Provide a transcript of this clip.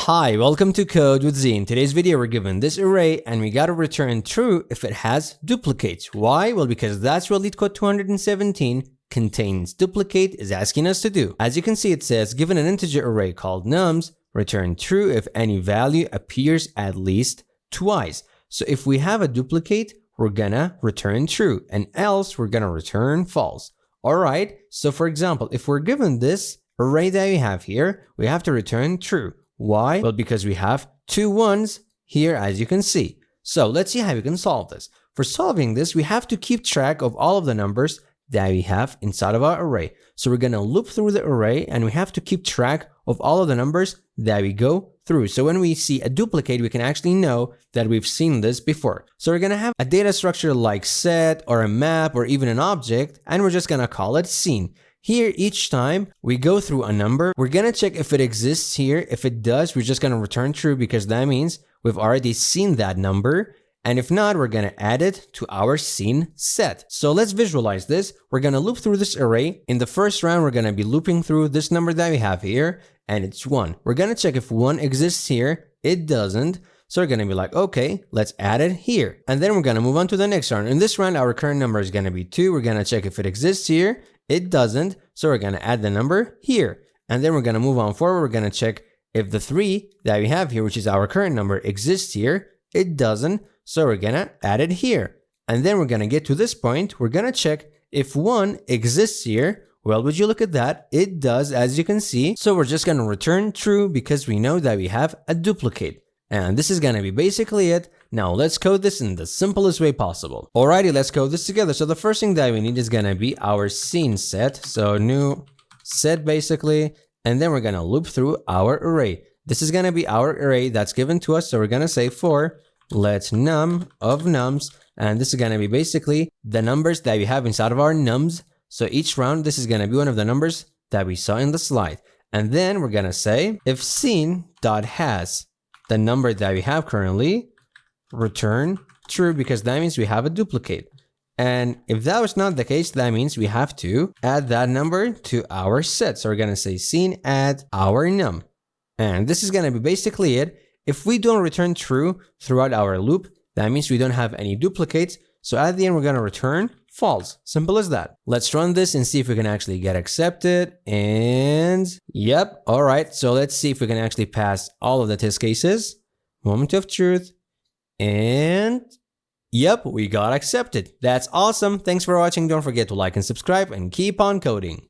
Hi, welcome to Code with Z. In today's video, we're given this array and we gotta return true if it has duplicates. Why? Well, because that's what LeetCode 217 contains. Duplicate is asking us to do. As you can see, it says, given an integer array called nums, return true if any value appears at least twice. So if we have a duplicate, we're gonna return true, and else we're gonna return false. All right, so for example, if we're given this array that we have here, we have to return true. Why? Well, because we have two ones here, as you can see. So let's see how we can solve this. For solving this, we have to keep track of all of the numbers that we have inside of our array. So we're gonna loop through the array and we have to keep track of all of the numbers that we go through. So when we see a duplicate, we can actually know that we've seen this before. So we're gonna have a data structure like set or a map or even an object, and we're just gonna call it scene. Here, each time we go through a number, we're gonna check if it exists here. If it does, we're just gonna return true because that means we've already seen that number. And if not, we're gonna add it to our scene set. So let's visualize this. We're gonna loop through this array. In the first round, we're gonna be looping through this number that we have here, and it's 1. We're gonna check if 1 exists here. It doesn't. So we're gonna be like, okay, let's add it here. And then we're gonna move on to the next round. In this round, our current number is gonna be 2. We're gonna check if it exists here. It doesn't. So we're gonna add the number here. And then we're gonna move on forward. We're gonna check if the 3 that we have here, which is our current number, exists here. It doesn't. So we're gonna add it here. And then we're gonna get to this point. We're gonna check if 1 exists here. Well, would you look at that? It does, as you can see. So we're just gonna return true because we know that we have a duplicate. And this is gonna be basically it. Now let's code this in the simplest way possible. Alrighty, let's code this together. So the first thing that we need is gonna be our scene set. So new set basically, and then we're gonna loop through our array. This is gonna be our array that's given to us. So we're gonna say for let num of nums, and this is gonna be basically the numbers that we have inside of our nums. So each round, this is gonna be one of the numbers that we saw in the slide. And then we're gonna say if scene.has the number that we have currently, return true because that means we have a duplicate. And if that was not the case, that means we have to add that number to our set. So we're gonna say scene add our num. And this is gonna be basically it. If we don't return true throughout our loop, that means we don't have any duplicates. So at the end, we're gonna return false. Simple as that. Let's run this and see if we can actually get accepted. And yep, all right. So let's see if we can actually pass all of the test cases. Moment of truth. And yep, we got accepted. That's awesome. Thanks for watching. Don't forget to like and subscribe and keep on coding.